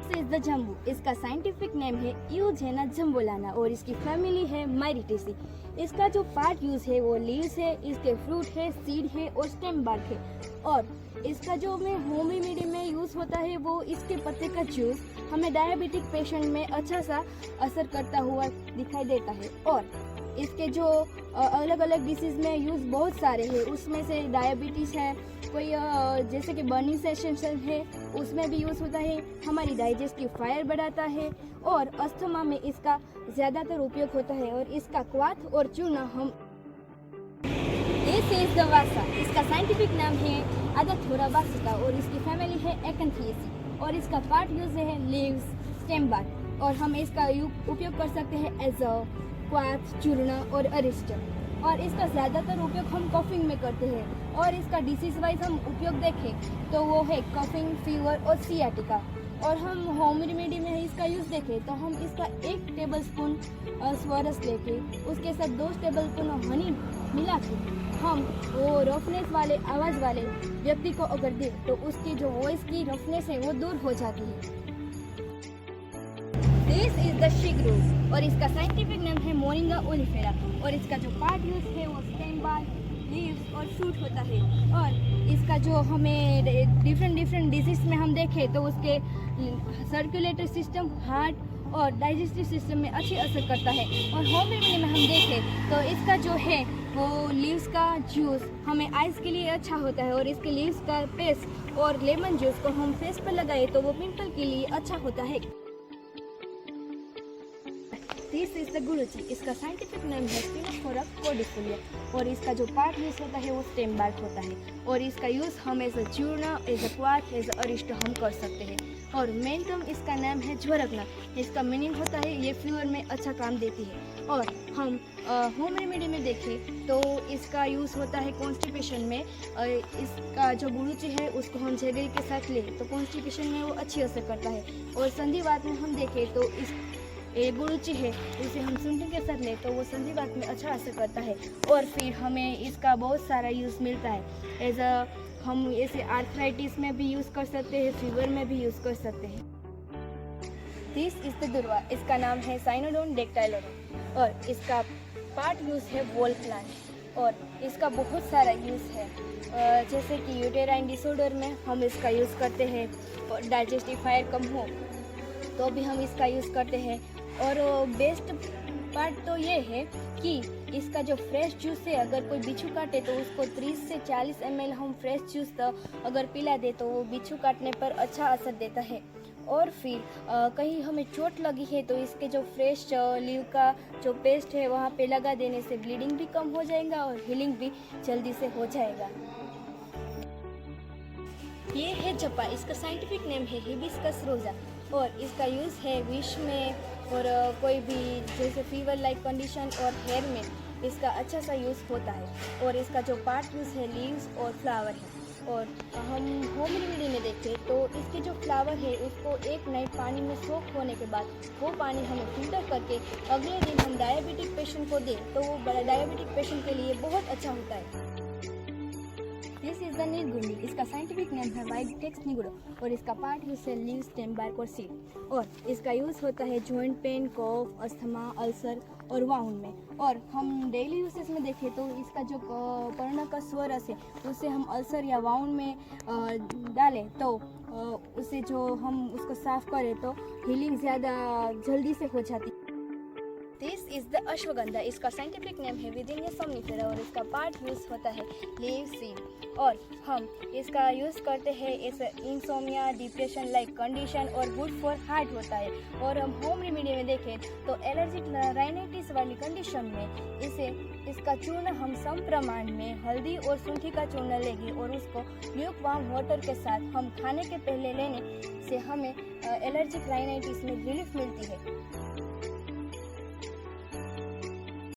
This is the Jambu. इसका scientific name है यूजेना जम्बोलाना और इसकी फैमिली है मायरिटेसी। इसका जो पार्ट यूज है वो लीव्स है, इसके फ्रूट है, सीड है और स्टेम बार्क है। और इसका जो में होम रेमेडी में यूज होता है वो इसके पत्ते का जूस हमें डायबिटिक पेशेंट में अच्छा सा असर करता हुआ दिखाई देता है। और इसके जो अलग अलग डिसीज में यूज बहुत सारे हैं, उसमें से डायबिटीज है, कोई जैसे कि बर्निंग सेंसेशन है उसमें भी यूज होता है, हमारी डाइजेस्टिव फायर बढ़ाता है और अस्थमा में इसका ज़्यादातर उपयोग होता है। और इसका क्वाथ और चूना हम दिस इज द वासा। इसका साइंटिफिक नाम है अदाथोरा वासिका और इसकी फैमिली है एकेंथियेसी और इसका पार्ट यूज है लीव्स, स्टेम बार्क और हम इसका उपयोग कर सकते हैं एज अ क्वाथ, चूर्ण और अरिस्टर। और इसका ज़्यादातर उपयोग हम कफिंग में करते हैं। और इसका डिसीज वाइज हम उपयोग देखें तो वो है कफिंग, फीवर और सियाटिका। और हम होम रेमेडी में इसका यूज़ देखें तो हम इसका 1 टेबलस्पून स्वरस लेके उसके साथ 2 टेबलस्पून हनी मिला के हम वो रफनेस वाले आवाज़ वाले व्यक्ति को अगर दें तो उसकी जो वॉइस की रफनेस है वो दूर हो जाती है। दिस इज द शिगरू और इसका साइंटिफिक नेम है मोरिंगा ओलिफेरा और इसका जो पार्ट यूज है वो स्टेम बार्क, लीव्स और फ्रूट होता है। और इसका जो हमें डिफरेंट डिजीज में हम देखें तो उसके सर्कुलेटरी सिस्टम, हार्ट और डाइजेस्टिव सिस्टम में अच्छी असर करता है। और होम रेमेडी में हम देखें तो इसका जो है वो लीव्स का जूस हमें आइज के लिए अच्छा होता है और इसके लीव्स का पेस्ट और लेमन जूस को हम फेस पर लगाए तो वो पिंपल के लिए अच्छा होता है। दिस इज द गुरुची। इसका साइंटिफिक नेम है स्पिनोफोरा कोर्डिफोलिया और इसका जो पार्ट यूज होता है वो स्टेम बार्क होता है। और इसका यूज हम एज अ चूर्ण, एज अ क्वाथ, एज अ अरिस्ट हम कर सकते हैं। और मेन टर्म इसका नाम है ज्वरगना। इसका मीनिंग होता है ये फीवर में अच्छा काम देती है। और हम होम रेमेडी में देखें तो इसका यूज़ होता है कॉन्स्टिपेशन में। इसका जो गुरुची है उसको हम जैगरी के साथ लें तो कॉन्स्टिपेशन में वो अच्छी असर करता है। और संधिवात में हम देखें तो इस गुरुची है उसे हम शुंठी के साथ लें तो वो संधिवात में अच्छा असर करता है। और फिर हमें इसका बहुत सारा यूज़ मिलता है एज अ हम ऐसे आर्थराइटिस में भी यूज़ कर सकते हैं, फीवर में भी यूज़ कर सकते हैं। दिस इज द दुर्वा। इसका नाम है साइनोडोन डेक्टाइलोडोन और इसका पार्ट यूज़ है वॉल प्लांट और इसका बहुत सारा यूज़ है। जैसे कि यूटेराइन डिसऑर्डर में हम इसका यूज़ करते हैं और डाइजेस्टिव फायर कम हो तो भी हम इसका यूज़ करते हैं। और बेस्ट पार्ट तो ये है कि इसका जो फ्रेश जूस है अगर कोई बिच्छू काटे तो उसको 30 से 40 ml हम फ्रेश जूस तो अगर पिला दे तो वो बिच्छू काटने पर अच्छा असर देता है। और फिर कहीं हमें चोट लगी है तो इसके जो फ्रेश लीव का जो पेस्ट है वहाँ पे लगा देने से ब्लीडिंग भी कम हो जाएगा और हीलिंग भी जल्दी से हो जाएगा। ये है जपा। इसका साइंटिफिक नेम है हिबिस्कस रोजा और इसका यूज़ है विश में और कोई भी जैसे फीवर लाइक कंडीशन और हेयर में इसका अच्छा सा यूज़ होता है। और इसका जो पार्ट यूज़ है लीव्स और फ्लावर है। और हम होम रेमेडी में देखें तो इसके जो फ्लावर है उसको एक नाइट पानी में सोख होने के बाद वो पानी हमें फिल्टर करके अगले दिन हम डायबिटिक पेशेंट को दें तो वो डायबिटिक पेशेंट के लिए बहुत अच्छा होता है। This is the Nilgundi. इसका साइंटिफिक नेम है वाइटेक्स निगुरो और इसका पार्ट यूज है लीव, स्टेम बार्क और सीड। और इसका यूज़ होता है joint pain, cough, asthma, ulcer और वाउंड में। और हम डेली यूसेज में देखें तो इसका जो पर्ण का स्वरस है उसे हम अल्सर या वाउंड में डालें तो उसे जो हम उसको साफ करें तो हीलिंग ज़्यादा जल्दी से हो जाती है। This is the ashwagandha. इसका साइंटिफिक नेम है विदिनिया सोमनिफेरा और इसका पार्ट यूज होता है लीव, सीड। और हम इसका यूज़ करते हैं इस इंसोमिया, डिप्रेशन लाइक कंडीशन और गुड फॉर हार्ट होता है। और हम होम रेमेडी में देखें तो एलर्जिक राइनाइटिस वाली कंडीशन में इसका चूर्ण हम सम प्रमाण में हल्दी और सूंठी का चूर्ण लेंगे और उसको ल्यूक वार्म वाटर के साथ हम खाने के पहले लेने से हमें एलर्जिक राइनाइटिस में रिलीफ मिलती है।